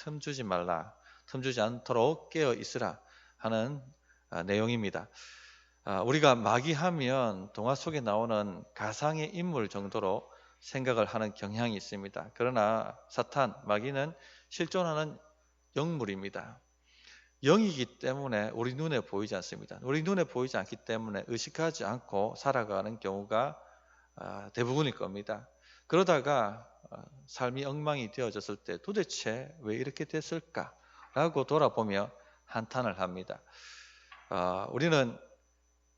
틈 주지 말라. 틈 주지 않도록 깨어 있으라 하는 내용입니다. 우리가 마귀하면 동화 속에 나오는 가상의 인물 정도로 생각을 하는 경향이 있습니다. 그러나 사탄, 마귀는 실존하는 영물입니다. 영이기 때문에 우리 눈에 보이지 않습니다. 우리 눈에 보이지 않기 때문에 의식하지 않고 살아가는 경우가 대부분일 겁니다. 그러다가 삶이 엉망이 되어졌을 때 도대체 왜 이렇게 됐을까라고 돌아보며 한탄을 합니다. 우리는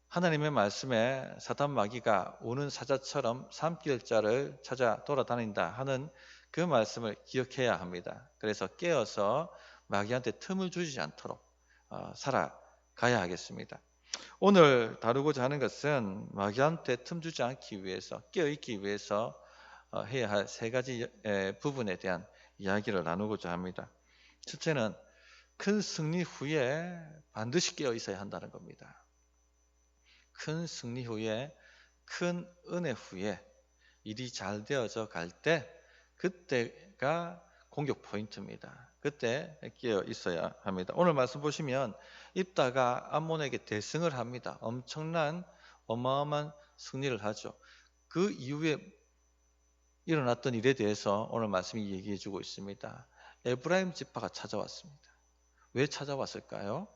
하나님의 말씀에 사탄 마귀가 우는 사자처럼 삼킬 자를 찾아 돌아다닌다 하는 그 말씀을 기억해야 합니다. 그래서 깨어서 마귀한테 틈을 주지 않도록 살아가야 하겠습니다. 오늘 다루고자 하는 것은 마귀한테 틈 주지 않기 위해서, 깨어있기 위해서 해야 할 세 가지 부분에 대한 이야기를 나누고자 합니다. 첫째는 큰 승리 후에 반드시 깨어 있어야 한다는 겁니다. 큰 승리 후에, 큰 은혜 후에 일이 잘 되어져 갈 때 그때가 공격 포인트입니다. 그때 깨어 있어야 합니다. 오늘 말씀 보시면 입다가 암몬에게 대승을 합니다. 엄청난 어마어마한 승리를 하죠. 그 이후에 일어났던 일에 대해서 오늘 말씀이 얘기해 주고 있습니다. 에브라임 지파가 찾아왔습니다. 왜 찾아왔을까요?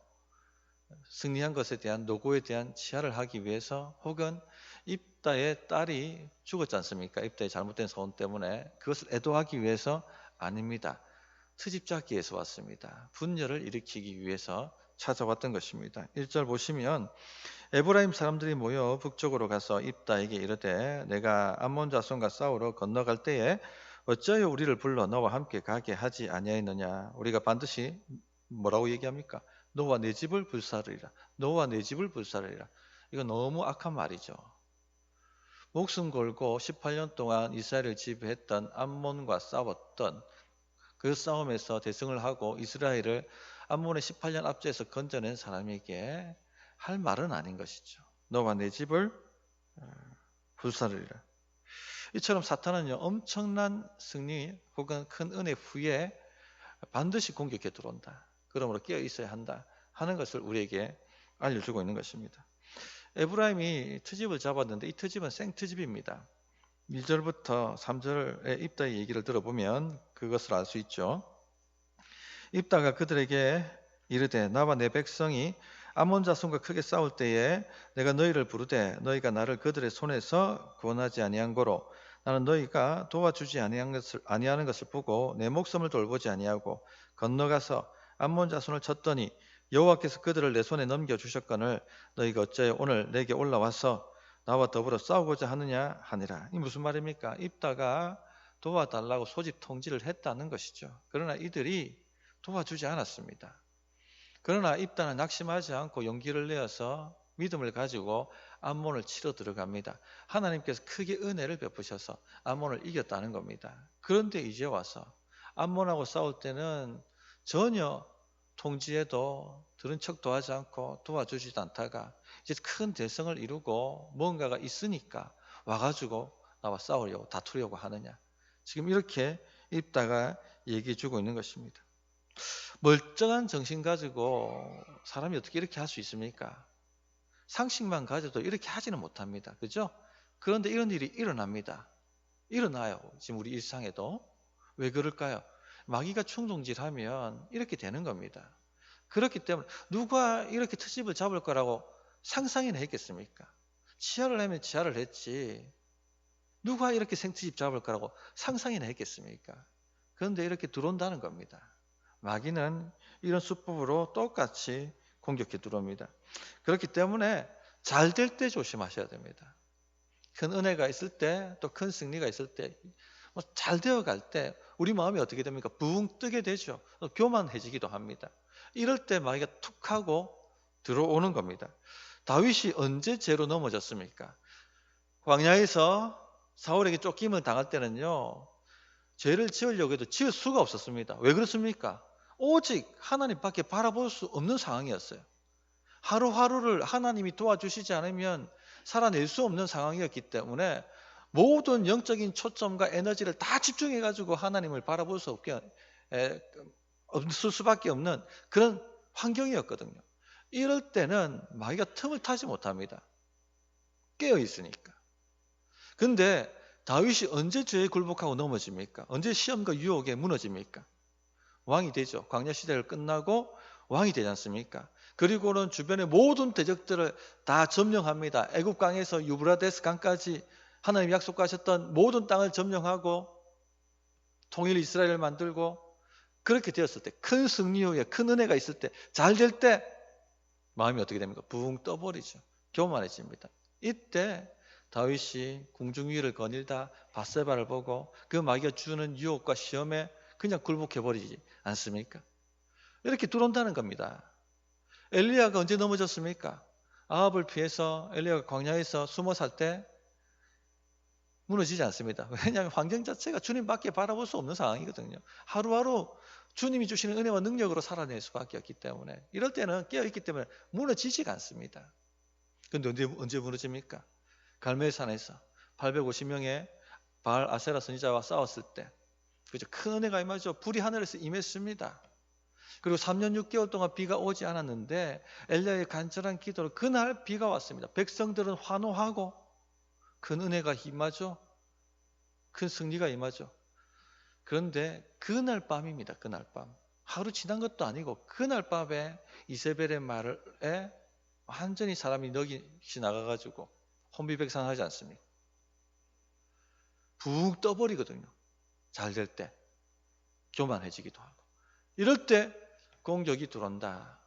승리한 것에 대한 노고에 대한 치하를 하기 위해서, 혹은 입다의 딸이 죽었지 않습니까? 입다의 잘못된 소원 때문에 그것을 애도하기 위해서? 아닙니다. 트집 잡기에서 왔습니다. 분열을 일으키기 위해서 찾아왔던 것입니다. 1절 보시면 에브라임 사람들이 모여 북쪽으로 가서 입다에게 이르되 내가 암몬 자손과 싸우러 건너갈 때에 어찌하여 우리를 불러 너와 함께 가게 하지 아니하였느냐. 우리가 반드시 뭐라고 얘기합니까? 너와 내 집을 불사르리라. 너와 내 집을 불사르리라. 이거 너무 악한 말이죠. 목숨 걸고 18년 동안 이스라엘을 지배했던 암몬과 싸웠던 그 싸움에서 대승을 하고 이스라엘을 암몬의 18년 압제에서 건져낸 사람에게 할 말은 아닌 것이죠. 너와 내 집을 불사르리라. 이처럼 사탄은요, 엄청난 승리 혹은 큰 은혜 후에 반드시 공격해 들어온다. 그러므로 깨어 있어야 한다 하는 것을 우리에게 알려주고 있는 것입니다. 에브라임이 트집을 잡았는데 이 트집은 생트집입니다. 1절부터 3절의 입다의 얘기를 들어보면 그것을 알 수 있죠. 입다가 그들에게 이르되 나와 내 백성이 암몬 자손과 크게 싸울 때에 내가 너희를 부르되 너희가 나를 그들의 손에서 구원하지 아니한 고로 나는 너희가 도와주지 아니하는 것을 보고 내 목숨을 돌보지 아니하고 건너가서 암몬 자손을 쳤더니 여호와께서 그들을 내 손에 넘겨주셨거늘 너희가 어찌하여 오늘 내게 올라와서 나와 더불어 싸우고자 하느냐 하니라. 이 무슨 말입니까? 입다가 도와달라고 소집 통지를 했다는 것이죠. 그러나 이들이 도와주지 않았습니다. 그러나 입다는 낙심하지 않고 용기를 내어서 믿음을 가지고 암몬을 치러 들어갑니다. 하나님께서 크게 은혜를 베푸셔서 암몬을 이겼다는 겁니다. 그런데 이제 와서 암몬하고 싸울 때는 전혀 통지해도 들은 척도 하지 않고 도와주지도 않다가 이제 큰 대성을 이루고 뭔가가 있으니까 와가지고 나와 싸우려고 다투려고 하느냐. 지금 이렇게 입다가 얘기해 주고 있는 것입니다. 멀쩡한 정신 가지고 사람이 어떻게 이렇게 할 수 있습니까? 상식만 가져도 이렇게 하지는 못합니다. 그죠? 그런데 이런 일이 일어납니다. 일어나요. 지금 우리 일상에도. 왜 그럴까요? 마귀가 충동질하면 이렇게 되는 겁니다. 그렇기 때문에 누가 이렇게 트집을 잡을 거라고 상상이나 했겠습니까? 치하를 하면 치하를 했지 누가 이렇게 생트집 잡을 거라고 상상이나 했겠습니까? 그런데 이렇게 들어온다는 겁니다. 마귀는 이런 수법으로 똑같이 공격해 들어옵니다. 그렇기 때문에 잘 될 때 조심하셔야 됩니다. 큰 은혜가 있을 때, 또 큰 승리가 있을 때, 잘 되어갈 때 우리 마음이 어떻게 됩니까? 붕 뜨게 되죠. 교만해지기도 합니다. 이럴 때 마귀가 툭 하고 들어오는 겁니다. 다윗이 언제 죄로 넘어졌습니까? 광야에서 사울에게 쫓김을 당할 때는요, 죄를 지으려고 해도 지을 수가 없었습니다. 왜 그렇습니까? 오직 하나님밖에 바라볼 수 없는 상황이었어요. 하루하루를 하나님이 도와주시지 않으면 살아낼 수 없는 상황이었기 때문에 모든 영적인 초점과 에너지를 다 집중해가지고 하나님을 바라볼 수 없게 없을 수밖에 없는 그런 환경이었거든요. 이럴 때는 마귀가 틈을 타지 못합니다. 깨어 있으니까. 근데 다윗이 언제 죄에 굴복하고 넘어집니까? 언제 시험과 유혹에 무너집니까? 왕이 되죠. 광야 시대를 끝나고 왕이 되지 않습니까? 그리고는 주변의 모든 대적들을 다 점령합니다. 애굽 강에서 유브라데스 강까지 하나님 약속하셨던 모든 땅을 점령하고 통일 이스라엘을 만들고, 그렇게 되었을 때, 큰 승리 후에 큰 은혜가 있을 때, 잘 될 때 마음이 어떻게 됩니까? 붕 떠버리죠. 교만해집니다. 이때 다윗이 궁중 위를 거닐다 밧세바를 보고 그 마귀가 주는 유혹과 시험에 그냥 굴복해버리지 않습니까? 이렇게 들어온다는 겁니다. 엘리야가 언제 넘어졌습니까? 아합을 피해서 엘리야가 광야에서 숨어 살 때 무너지지 않습니다. 왜냐하면 환경 자체가 주님밖에 바라볼 수 없는 상황이거든요. 하루하루 주님이 주시는 은혜와 능력으로 살아낼 수밖에 없기 때문에, 이럴 때는 깨어있기 때문에 무너지지가 않습니다. 그런데 언제 무너집니까? 갈멜산에서 850명의 바알 아세라 선지자와 싸웠을 때, 그죠? 큰 은혜가 임하죠. 불이 하늘에서 임했습니다. 그리고 3년 6개월 동안 비가 오지 않았는데 엘리야의 간절한 기도로 그날 비가 왔습니다. 백성들은 환호하고 큰 은혜가 임하죠. 큰 승리가 임하죠. 그런데 그날 밤입니다. 그날 밤. 하루 지난 것도 아니고 그날 밤에 이세벨의 말에 완전히 사람이 넋이 나가가지고 혼비백산하지 않습니까? 붕 떠버리거든요. 잘 될 때 교만해지기도 하고. 이럴 때 공격이 들어온다.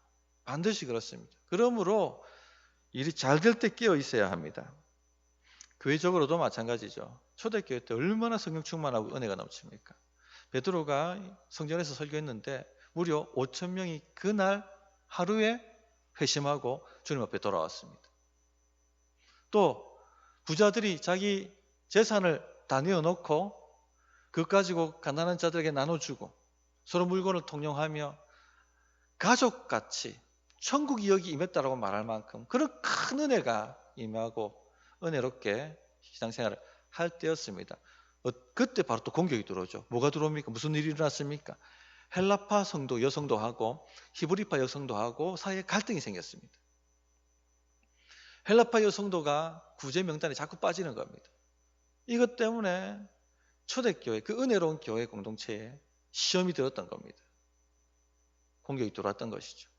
반드시 그렇습니다. 그러므로 일이 잘 될 때 깨어 있어야 합니다. 교회적으로도 마찬가지죠. 초대교회 때 얼마나 성령 충만하고 은혜가 넘칩니까? 베드로가 성전에서 설교했는데 무려 5천 명이 그날 하루에 회심하고 주님 앞에 돌아왔습니다. 또 부자들이 자기 재산을 다 내어놓고 그것 가지고 가난한 자들에게 나눠주고 서로 물건을 통용하며 가족같이 천국이 여기 임했다라고 말할 만큼 그런 큰 은혜가 임하고 은혜롭게 신앙생활을 할 때였습니다. 그때 바로 또 공격이 들어오죠. 뭐가 들어옵니까? 무슨 일이 일어났습니까? 헬라파 성도 여성도하고 히브리파 여성도하고 사이에 갈등이 생겼습니다. 헬라파 여성도가 구제 명단에 자꾸 빠지는 겁니다. 이것 때문에 초대교회, 그 은혜로운 교회 공동체에 시험이 들었던 겁니다. 공격이 들어왔던 것이죠.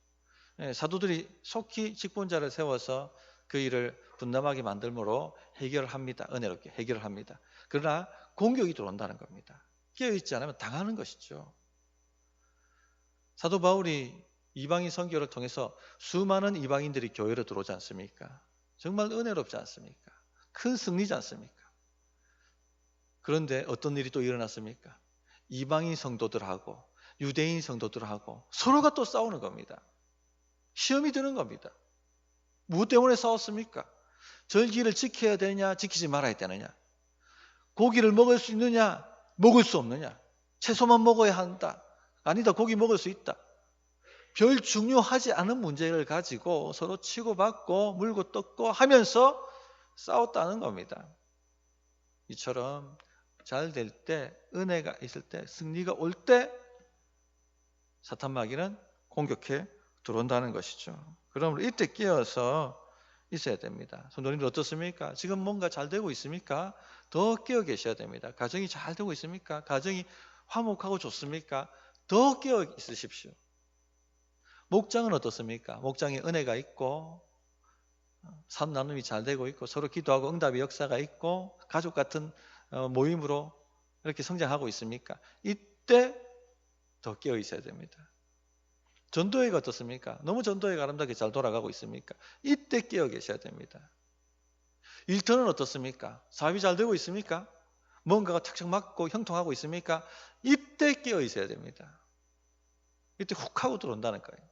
사도들이 속히 직분자를 세워서 그 일을 분담하게 만들므로 해결을 합니다. 은혜롭게 해결을 합니다. 그러나 공격이 들어온다는 겁니다. 깨어있지 않으면 당하는 것이죠. 사도 바울이 이방인 선교를 통해서 수많은 이방인들이 교회로 들어오지 않습니까? 정말 은혜롭지 않습니까? 큰 승리지 않습니까? 그런데 어떤 일이 또 일어났습니까? 이방인 성도들하고 유대인 성도들하고 서로가 또 싸우는 겁니다. 시험이 드는 겁니다. 무엇 때문에 싸웠습니까? 절기를 지켜야 되느냐, 지키지 말아야 되느냐? 고기를 먹을 수 있느냐, 먹을 수 없느냐? 채소만 먹어야 한다. 아니다, 고기 먹을 수 있다. 별 중요하지 않은 문제를 가지고 서로 치고받고 물고 뜯고 하면서 싸웠다는 겁니다. 이처럼 잘 될 때, 은혜가 있을 때, 승리가 올 때 사탄 마귀는 공격해 들어온다는 것이죠. 그러므로 이때 깨어서 있어야 됩니다. 성도님들 어떻습니까? 지금 뭔가 잘 되고 있습니까? 더 깨어 계셔야 됩니다. 가정이 잘 되고 있습니까? 가정이 화목하고 좋습니까? 더 깨어 있으십시오. 목장은 어떻습니까? 목장에 은혜가 있고 산 나눔이 잘 되고 있고 서로 기도하고 응답의 역사가 있고 가족 같은 모임으로 이렇게 성장하고 있습니까? 이때 더 깨어 있어야 됩니다. 전도회가 어떻습니까? 너무 전도회가 아름답게 잘 돌아가고 있습니까? 이때 깨어 계셔야 됩니다. 일터는 어떻습니까? 사업이 잘 되고 있습니까? 뭔가가 탁탁 맞고 형통하고 있습니까? 이때 깨어 있어야 됩니다. 이때 훅 하고 들어온다는 거예요.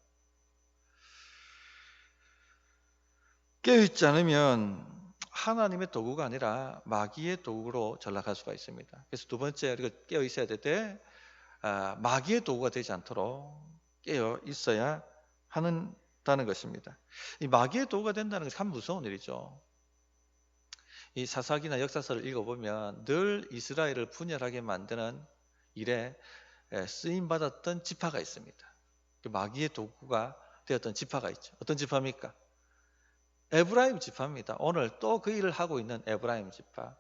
깨어있지 않으면 하나님의 도구가 아니라 마귀의 도구로 전락할 수가 있습니다. 그래서 두 번째 우리가 깨어 있어야 될 때 마귀의 도구가 되지 않도록 깨어 있어야 한다는 것입니다. 이 마귀의 도구가 된다는 것이 참 무서운 일이죠. 이 사사기나 역사서를 읽어보면 늘 이스라엘을 분열하게 만드는 일에 쓰임받았던 지파가 있습니다. 마귀의 도구가 되었던 지파가 있죠. 어떤 지파입니까? 에브라임 지파입니다. 오늘 또 그 일을 하고 있는 에브라임 지파.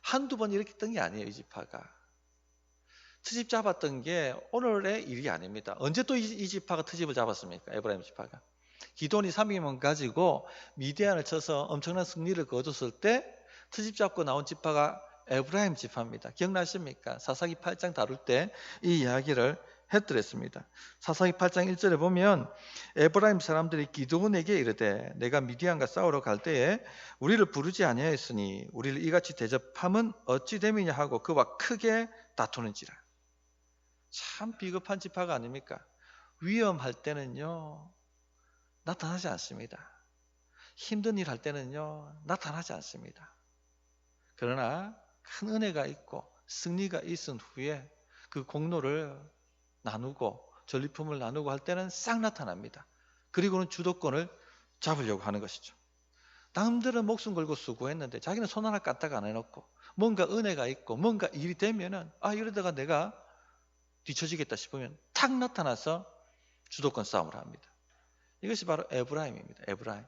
한두 번 이렇게 뜬 게 아니에요. 이 지파가. 트집 잡았던 게 오늘의 일이 아닙니다. 언제 또 이 지파가 트집을 잡았습니까? 에브라임 지파가. 기돈이 300명 가지고 미디안을 쳐서 엄청난 승리를 거뒀을 때 트집 잡고 나온 지파가 에브라임 지파입니다. 기억나십니까? 사사기 8장 다룰 때 이 이야기를 해드렸습니다. 사사기 8장 1절에 보면 에브라임 사람들이 기드온에게 이르되 내가 미디안과 싸우러 갈 때에 우리를 부르지 아니하였으니 우리를 이같이 대접함은 어찌 됨이냐 하고 그와 크게 다투는지라. 참 비겁한 지파가 아닙니까? 위험할 때는요 나타나지 않습니다. 힘든 일 할 때는요 나타나지 않습니다. 그러나 큰 은혜가 있고 승리가 있은 후에 그 공로를 나누고 전리품을 나누고 할 때는 싹 나타납니다. 그리고는 주도권을 잡으려고 하는 것이죠. 남들은 목숨 걸고 수고했는데 자기는 손 하나 까딱 안 해놓고 뭔가 은혜가 있고 뭔가 일이 되면은 이러다가 내가 뒤처지겠다 싶으면 탁 나타나서 주도권 싸움을 합니다. 이것이 바로 에브라임입니다. 에브라임.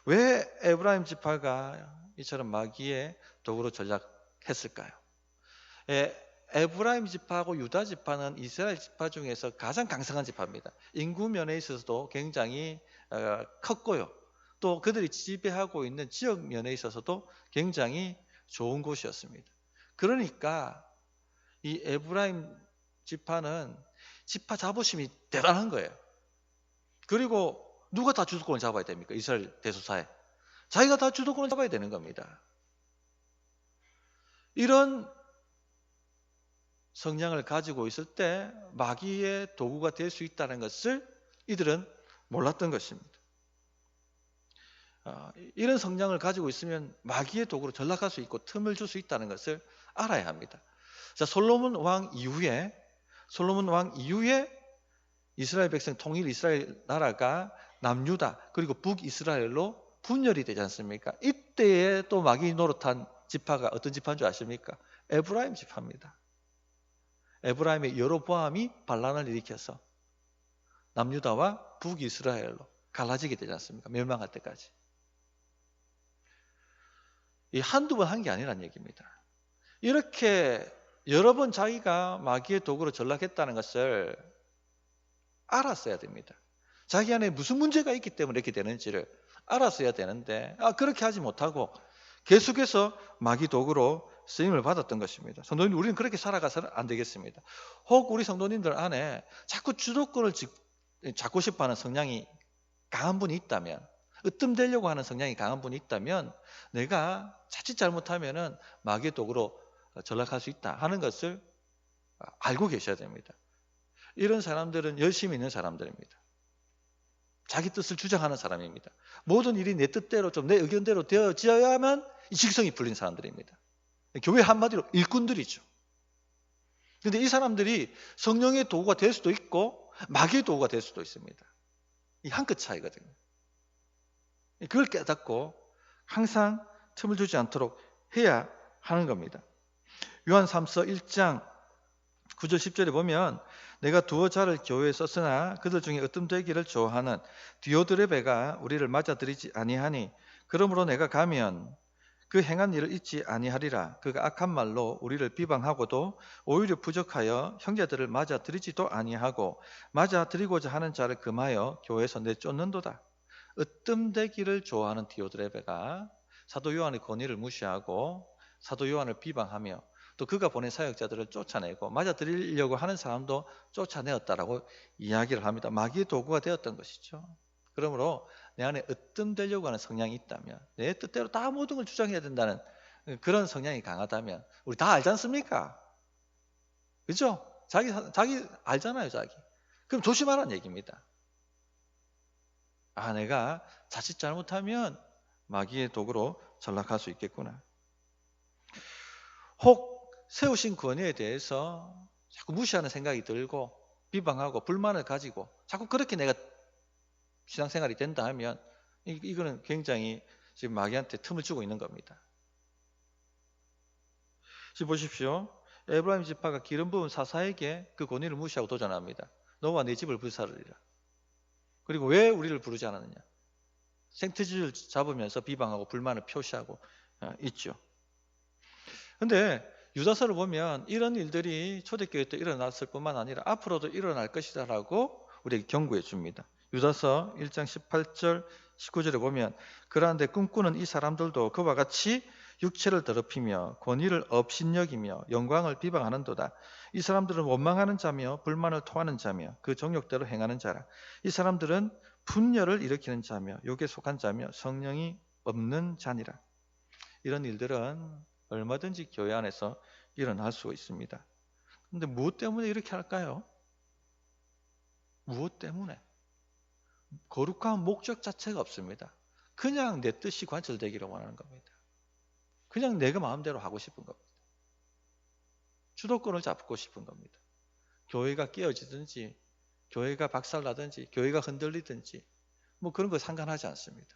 왜 에브라임 지파가 이처럼 마귀의 도구로 전락했을까요? 에브라임 지파하고 유다 지파는 이스라엘 지파 중에서 가장 강성한 지파입니다. 인구 면에 있어서도 굉장히 컸고요. 또 그들이 지배하고 있는 지역 면에 있어서도 굉장히 좋은 곳이었습니다. 그러니까 이 에브라임 지파는 지파 자부심이 대단한 거예요. 그리고 누가 다 주도권을 잡아야 됩니까? 이스라엘 대소사에. 자기가 다 주도권을 잡아야 되는 겁니다. 이런 성향을 가지고 있을 때 마귀의 도구가 될 수 있다는 것을 이들은 몰랐던 것입니다. 이런 성향을 가지고 있으면 마귀의 도구로 전락할 수 있고 틈을 줄 수 있다는 것을 알아야 합니다. 자, 솔로몬 왕 이후에 이스라엘 백성 통일 이스라엘 나라가 남유다 그리고 북이스라엘로 분열이 되지 않습니까? 이때에 또 마귀 노릇한 지파가 어떤 지파인 줄 아십니까? 에브라임 지파입니다. 에브라임의 여로보암이 반란을 일으켜서 남유다와 북이스라엘로 갈라지게 되지 않습니까? 멸망할 때까지. 이 한두 번 한 게 아니란 얘기입니다. 이렇게 여러 번 자기가 마귀의 도구로 전락했다는 것을 알았어야 됩니다. 자기 안에 무슨 문제가 있기 때문에 이렇게 되는지를 알았어야 되는데 그렇게 하지 못하고 계속해서 마귀 도구로 쓰임을 받았던 것입니다. 성도님, 우리는 그렇게 살아가서는 안 되겠습니다. 혹 우리 성도님들 안에 자꾸 주도권을 잡고 싶어하는 성향이 강한 분이 있다면, 으뜸되려고 하는 성향이 강한 분이 있다면 내가 자칫 잘못하면은 마귀의 도구로 전락할 수 있다 하는 것을 알고 계셔야 됩니다. 이런 사람들은 열심히 있는 사람들입니다. 자기 뜻을 주장하는 사람입니다. 모든 일이 내 뜻대로 좀 내 의견대로 되어져야만 이 직성이 풀린 사람들입니다. 교회 한마디로 일꾼들이죠. 그런데 이 사람들이 성령의 도구가 될 수도 있고 마귀의 도구가 될 수도 있습니다. 이 한 끗 차이거든요. 그걸 깨닫고 항상 틈을 주지 않도록 해야 하는 겁니다. 요한 3서 1장 9절 10절에 보면 내가 두어 자를 교회에 썼으나 그들 중에 으뜸되기를 좋아하는 디오드레베가 우리를 맞아들이지 아니하니 그러므로 내가 가면 그 행한 일을 잊지 아니하리라. 그가 악한 말로 우리를 비방하고도 오히려 부족하여 형제들을 맞아들이지도 아니하고 맞아들이고자 하는 자를 금하여 교회에서 내쫓는도다. 으뜸되기를 좋아하는 디오드레베가 사도 요한의 권위를 무시하고 사도 요한을 비방하며 또 그가 보낸 사역자들을 쫓아내고 맞아들이려고 하는 사람도 쫓아내었다라고 이야기를 합니다. 마귀의 도구가 되었던 것이죠. 그러므로 내 안에 으뜸되려고 하는 성향이 있다면, 내 뜻대로 다 모든 걸 주장해야 된다는 그런 성향이 강하다면 우리 다 알지 않습니까? 그죠? 자기 알잖아요, 자기. 그럼 조심하라는 얘기입니다. 내가 자칫 잘못하면 마귀의 도구로 전락할 수 있겠구나. 혹 세우신 권위에 대해서 자꾸 무시하는 생각이 들고 비방하고 불만을 가지고 자꾸 그렇게 내가 신앙생활이 된다 하면 이거는 굉장히 지금 마귀한테 틈을 주고 있는 겁니다. 지금 보십시오. 에브라임 지파가 기름 부은 사사에게 그 권위를 무시하고 도전합니다. 너와 내 집을 불사르리라. 그리고 왜 우리를 부르지 않았느냐? 생트지를 잡으면서 비방하고 불만을 표시하고 있죠. 근데 유다서를 보면 이런 일들이 초대교회 때 일어났을 뿐만 아니라 앞으로도 일어날 것이다라고 우리에게 경고해 줍니다. 유다서 1장 18절 19절에 보면 그러한데 꿈꾸는 이 사람들도 그와 같이 육체를 더럽히며 권위를 업신여기며 영광을 비방하는도다. 이 사람들은 원망하는 자며 불만을 토하는 자며 그 정욕대로 행하는 자라. 이 사람들은 분열을 일으키는 자며 욕에 속한 자며 성령이 없는 자니라. 이런 일들은 얼마든지 교회 안에서 일어날 수 있습니다. 그런데 무엇 때문에 이렇게 할까요? 무엇 때문에? 거룩한 목적 자체가 없습니다. 그냥 내 뜻이 관철되기를 원하는 겁니다. 그냥 내가 마음대로 하고 싶은 겁니다. 주도권을 잡고 싶은 겁니다. 교회가 깨어지든지 교회가 박살나든지 교회가 흔들리든지 뭐 그런 거 상관하지 않습니다.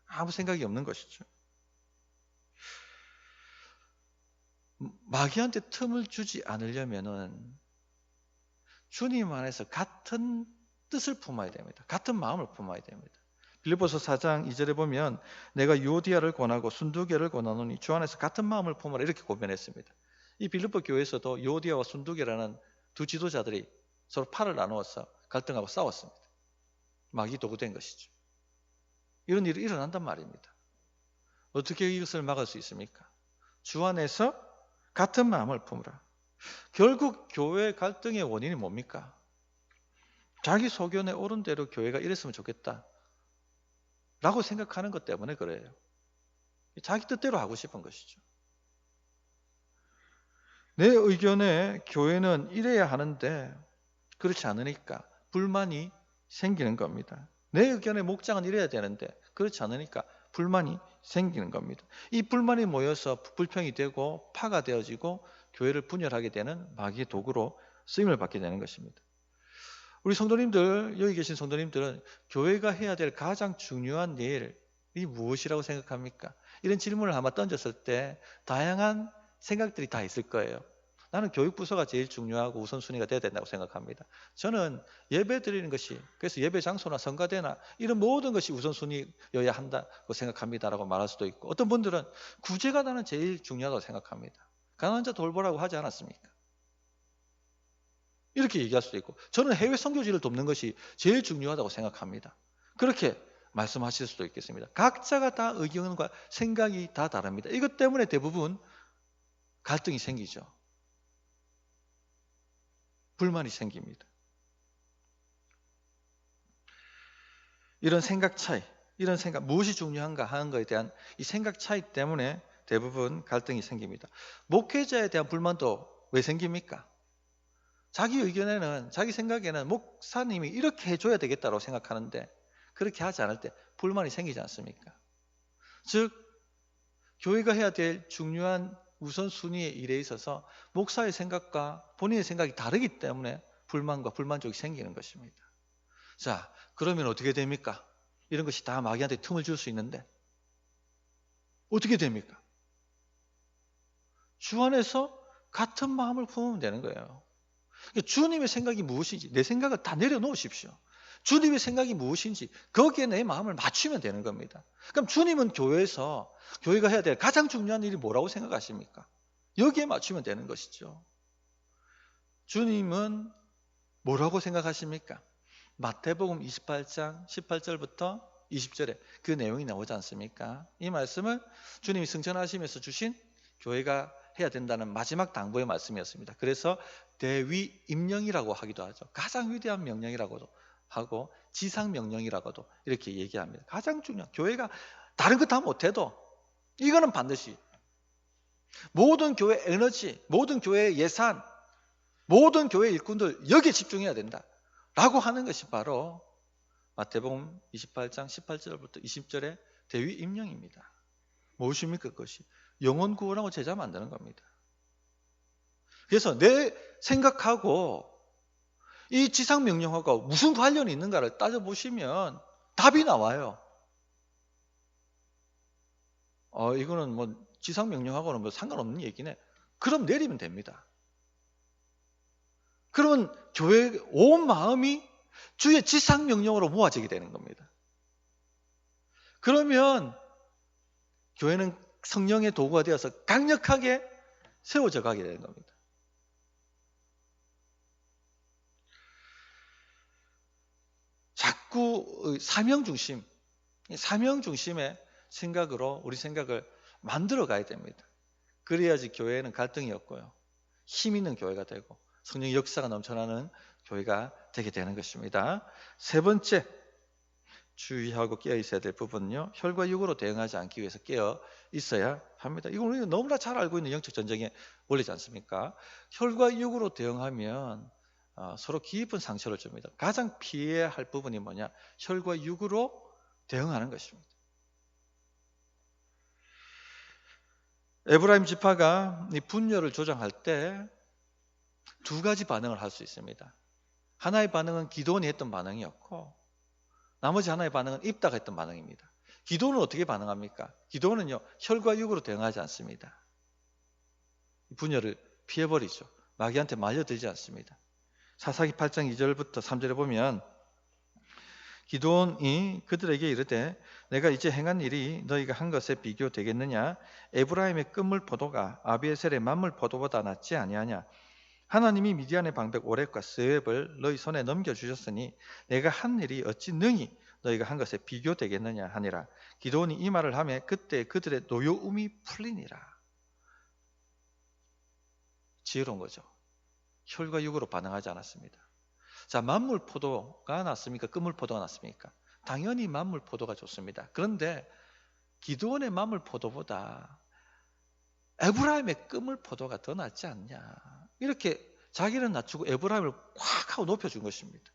아무 생각이 없는 것이죠. 마귀한테 틈을 주지 않으려면은 주님 안에서 같은 뜻을 품어야 됩니다. 같은 마음을 품어야 됩니다. 빌립보서 4장 2절에 보면 내가 유오디아를 권하고 순두계를 권하노니 주 안에서 같은 마음을 품어라 이렇게 고변했습니다. 이 빌립보 교회에서도 유오디아와 순두계라는 두 지도자들이 서로 팔을 나누어서 갈등하고 싸웠습니다. 마귀 도구된 것이죠. 이런 일이 일어난단 말입니다. 어떻게 이것을 막을 수 있습니까? 주 안에서 같은 마음을 품으라. 결국 교회 갈등의 원인이 뭡니까? 자기 소견에 옳은 대로 교회가 이랬으면 좋겠다 라고 생각하는 것 때문에 그래요. 자기 뜻대로 하고 싶은 것이죠. 내 의견에 교회는 이래야 하는데 그렇지 않으니까 불만이 생기는 겁니다. 내 의견에 목장은 이래야 되는데 그렇지 않으니까 불만이 생기는 겁니다. 이 불만이 모여서 불평이 되고 파가 되어지고 교회를 분열하게 되는 마귀의 도구로 쓰임을 받게 되는 것입니다. 우리 성도님들, 여기 계신 성도님들은 교회가 해야 될 가장 중요한 일이 무엇이라고 생각합니까? 이런 질문을 아마 던졌을 때 다양한 생각들이 다 있을 거예요. 나는 교육부서가 제일 중요하고 우선순위가 돼야 된다고 생각합니다. 저는 예배 드리는 것이, 그래서 예배 장소나 성가대나 이런 모든 것이 우선순위여야 한다고 생각합니다라고 말할 수도 있고, 어떤 분들은 구제가 나는 제일 중요하다고 생각합니다. 가난한 자 돌보라고 하지 않았습니까? 이렇게 얘기할 수도 있고, 저는 해외 선교지를 돕는 것이 제일 중요하다고 생각합니다. 그렇게 말씀하실 수도 있겠습니다. 각자가 다 의견과 생각이 다 다릅니다. 이것 때문에 대부분 갈등이 생기죠. 불만이 생깁니다. 이런 생각 차이, 이런 생각, 무엇이 중요한가 하는 것에 대한 이 생각 차이 때문에 대부분 갈등이 생깁니다. 목회자에 대한 불만도 왜 생깁니까? 자기 의견에는, 자기 생각에는 목사님이 이렇게 해줘야 되겠다고 생각하는데 그렇게 하지 않을 때 불만이 생기지 않습니까? 즉, 교회가 해야 될 중요한 우선순위의 일에 있어서 목사의 생각과 본인의 생각이 다르기 때문에 불만과 불만족이 생기는 것입니다. 자, 그러면 어떻게 됩니까? 이런 것이 다 마귀한테 틈을 줄 수 있는데 어떻게 됩니까? 주 안에서 같은 마음을 품으면 되는 거예요. 주님의 생각이 무엇인지 내 생각을 다 내려놓으십시오. 주님의 생각이 무엇인지 거기에 내 마음을 맞추면 되는 겁니다. 그럼 주님은 교회에서 교회가 해야 될 가장 중요한 일이 뭐라고 생각하십니까? 여기에 맞추면 되는 것이죠. 주님은 뭐라고 생각하십니까? 마태복음 28장 18절부터 20절에 그 내용이 나오지 않습니까? 이 말씀을 주님이 승천하시면서 주신 교회가 해야 된다는 마지막 당부의 말씀이었습니다. 그래서 대위 임령이라고 하기도 하죠. 가장 위대한 명령이라고도 하고 지상 명령이라고도 이렇게 얘기합니다. 가장 중요한, 교회가 다른 거 다 못해도 이거는 반드시 모든 교회 에너지, 모든 교회의 예산, 모든 교회 일꾼들 여기에 집중해야 된다 라고 하는 것이 바로 마태복음 28장 18절부터 20절의 대위 임령입니다. 무엇입니까? 그것이 영혼 구원하고 제자 만드는 겁니다. 그래서 내 생각하고 이 지상 명령하고 무슨 관련이 있는가를 따져보시면 답이 나와요. 이거는 뭐 지상 명령하고는 뭐 상관없는 얘기네. 그럼 내리면 됩니다. 그러면 교회 온 마음이 주의 지상명령으로 모아지게 되는 겁니다. 그러면 교회는 성령의 도구가 되어서 강력하게 세워져 가게 되는 겁니다. 자꾸 사명 중심의 생각으로 우리 생각을 만들어 가야 됩니다. 그래야지 교회는 갈등이 없고요. 힘 있는 교회가 되고 성령의 역사가 넘쳐나는 교회가 되게 되는 것입니다. 세 번째 주의하고 깨어 있어야 될 부분은요. 혈과 육으로 대응하지 않기 위해서 깨어 있어야 합니다. 이건 우리가 너무나 잘 알고 있는 영적 전쟁의 원리지 않습니까? 혈과 육으로 대응하면 서로 깊은 상처를 줍니다. 가장 피해야 할 부분이 뭐냐? 혈과 육으로 대응하는 것입니다. 에브라임 지파가 이 분열을 조정할 때 두 가지 반응을 할 수 있습니다. 하나의 반응은 기드온이 했던 반응이었고 나머지 하나의 반응은 입다가 했던 반응입니다. 기드온은 어떻게 반응합니까? 기드온은요 혈과 육으로 대응하지 않습니다. 분열을 피해버리죠. 마귀한테 말려들지 않습니다. 사사기 8장 2절부터 3절에 보면 기드온이 그들에게 이르되 내가 이제 행한 일이 너희가 한 것에 비교되겠느냐? 에브라임의 끝물 포도가 아비에셀의 만물 포도보다 낫지 아니하냐? 하나님이 미디안의 방백 오렙과 스웹을 너희 손에 넘겨주셨으니 내가 한 일이 어찌 능히 너희가 한 것에 비교되겠느냐 하니라. 기드온이 이 말을 하매 그때 그들의 노여움이 풀리니라. 지혜로운 거죠. 혈과 육으로 반응하지 않았습니다. 자, 만물 포도가 낫습니까? 끝물 포도가 낫습니까? 당연히 만물 포도가 좋습니다. 그런데 기드온의 만물 포도보다 에브라임의 끝물 포도가 더 낫지 않냐. 이렇게 자기는 낮추고 에브라임을 콱 하고 높여준 것입니다.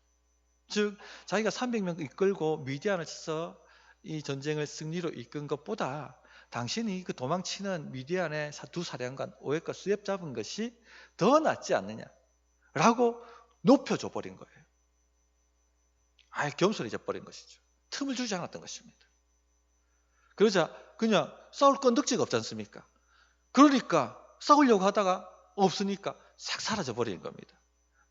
즉 자기가 300명 이끌고 미디안을 쳐서 이 전쟁을 승리로 이끈 것보다 당신이 그 도망치는 미디안의 두 사령관 오획과 수앱 잡은 것이 더 낫지 않느냐라고 높여줘 버린 거예요. 아예 겸손해져 버린 것이죠. 틈을 주지 않았던 것입니다. 그러자 그냥 싸울 건덕지가 없지 않습니까? 그러니까 싸우려고 하다가 없으니까 싹 사라져 버리는 겁니다.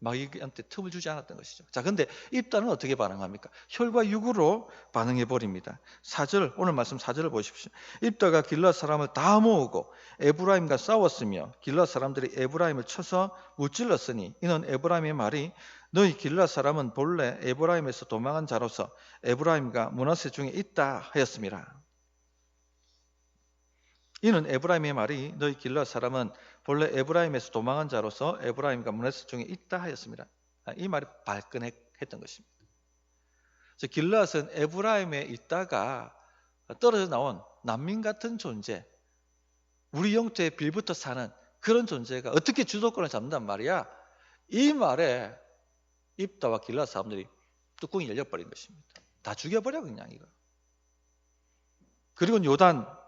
마귀한테 틈을 주지 않았던 것이죠. 자, 근데 입다는 어떻게 반응합니까? 혈과 육으로 반응해 버립니다. 4절, 오늘 말씀 4절을 보십시오. 입다가 길앗 사람을 다 모으고 에브라임과 싸웠으며 길앗 사람들이 에브라임을 쳐서 무찔렀으니 이는 에브라임의 말이 너희 길앗 사람은 본래 에브라임에서 도망한 자로서 에브라임과 므낫세 중에 있다 하였습니다. 이는 에브라임의 말이 너희 길앗 사람은 본래 에브라임에서 도망한 자로서 에브라임과 므낫세 중에 있다 하였습니다. 이 말이 발끈했던 것입니다. 길앗은 에브라임에 있다가 떨어져 나온 난민 같은 존재, 우리 영토에 빌붙어 사는 그런 존재가 어떻게 주도권을 잡는단 말이야. 이 말에 입다와 길앗 사람들이 뚜껑이 열려버린 것입니다. 다 죽여버려 그냥 이거. 그리고 요단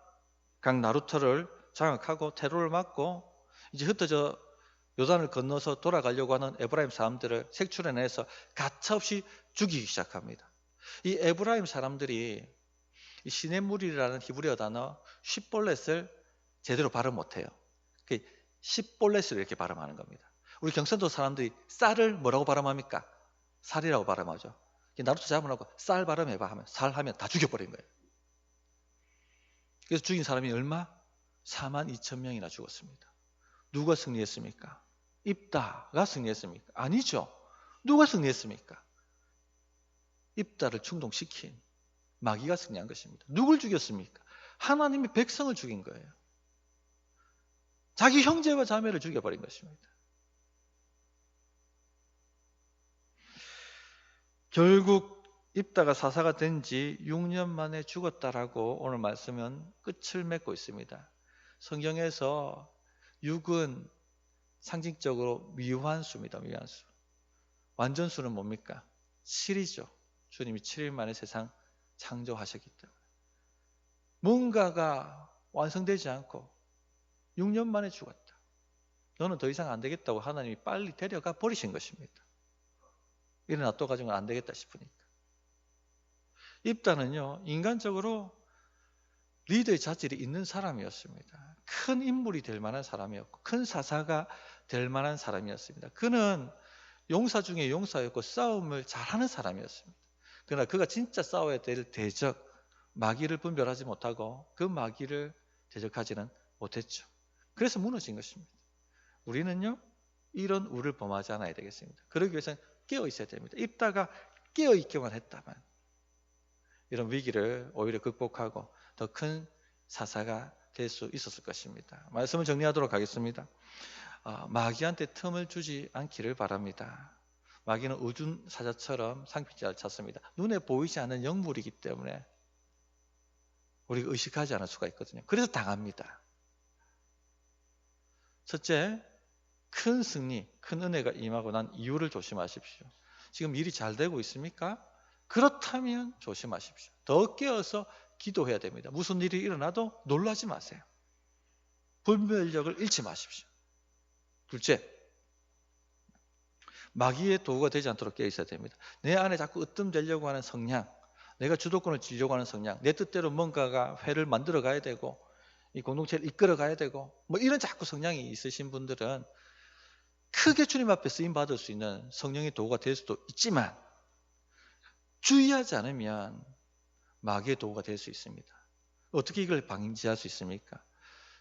강 나루터를 장악하고 테러를 막고 이제 흩어져 요단을 건너서 돌아가려고 하는 에브라임 사람들을 색출해내서 가차없이 죽이기 시작합니다. 이 에브라임 사람들이 이 시네물이라는 히브리어 단어 쉽볼렛을 제대로 발음 못해요. 십볼렛을 이렇게 발음하는 겁니다. 우리 경상도 사람들이 쌀을 뭐라고 발음합니까? 살이라고 발음하죠. 나루터 잡으라고 쌀 발음해봐 하면 살 하면 다 죽여버린 거예요. 그래서 죽인 사람이 얼마? 42,000명이나 죽었습니다. 누가 승리했습니까? 입다가 승리했습니까? 아니죠. 누가 승리했습니까? 입다를 충동시킨 마귀가 승리한 것입니다. 누굴 죽였습니까? 하나님의 백성을 죽인 거예요. 자기 형제와 자매를 죽여버린 것입니다. 결국 입다가 사사가 된 지 6년 만에 죽었다라고 오늘 말씀은 끝을 맺고 있습니다. 성경에서 6은 상징적으로 미완수입니다. 미완수. 완전수는 뭡니까? 7이죠. 주님이 7일 만에 세상 창조하셨기 때문에. 뭔가가 완성되지 않고 6년 만에 죽었다. 너는 더 이상 안 되겠다고 하나님이 빨리 데려가 버리신 것입니다. 이런 놔둬가지고는 안 되겠다 싶으니까. 입다는요, 인간적으로 리더의 자질이 있는 사람이었습니다. 큰 인물이 될 만한 사람이었고 큰 사사가 될 만한 사람이었습니다. 그는 용사 중에 용사였고 싸움을 잘하는 사람이었습니다. 그러나 그가 진짜 싸워야 될 대적, 마귀를 분별하지 못하고 그 마귀를 대적하지는 못했죠. 그래서 무너진 것입니다. 우리는요, 이런 우를 범하지 않아야 되겠습니다. 그러기 위해서는 깨어 있어야 됩니다. 입다가 깨어 있기만 했다면 이런 위기를 오히려 극복하고 더 큰 사사가 될 수 있었을 것입니다. 말씀을 정리하도록 하겠습니다. 마귀한테 틈을 주지 않기를 바랍니다. 마귀는 의준 사자처럼 상피자를 찾습니다. 눈에 보이지 않는 영물이기 때문에 우리가 의식하지 않을 수가 있거든요. 그래서 당합니다. 첫째, 큰 승리, 큰 은혜가 임하고 난 이유를 조심하십시오. 지금 일이 잘 되고 있습니까? 그렇다면 조심하십시오. 더 깨어서 기도해야 됩니다. 무슨 일이 일어나도 놀라지 마세요. 분별력을 잃지 마십시오. 둘째, 마귀의 도구가 되지 않도록 깨어 있어야 됩니다. 내 안에 자꾸 으뜸되려고 하는 성향, 내가 주도권을 쥐려고 하는 성향, 내 뜻대로 뭔가가 회를 만들어 가야 되고 이 공동체를 이끌어 가야 되고 뭐 이런 자꾸 성향이 있으신 분들은 크게 주님 앞에 쓰임 받을 수 있는 성령의 도구가 될 수도 있지만 주의하지 않으면 마귀의 도구가 될 수 있습니다. 어떻게 이걸 방지할 수 있습니까?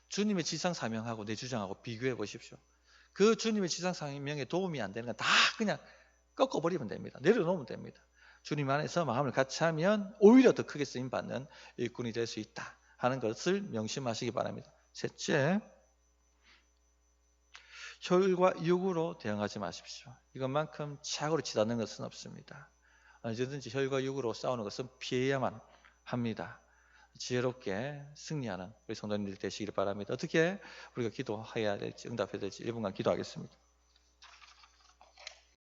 주님의 지상 사명하고 내 주장하고 비교해 보십시오. 그 주님의 지상 사명에 도움이 안 되는 건 다 그냥 꺾어버리면 됩니다. 내려놓으면 됩니다. 주님 안에서 마음을 같이 하면 오히려 더 크게 쓰임받는 일꾼이 될 수 있다 하는 것을 명심하시기 바랍니다. 셋째, 혈과 육으로 대응하지 마십시오. 이것만큼 착오로 치닫는 것은 없습니다. 언제든지 혈과 육으로 싸우는 것은 피해야만 합니다. 지혜롭게 승리하는 우리 성도님들 되시기를 바랍니다. 어떻게 우리가 기도해야 될지, 응답해야 될지 1분간 기도하겠습니다.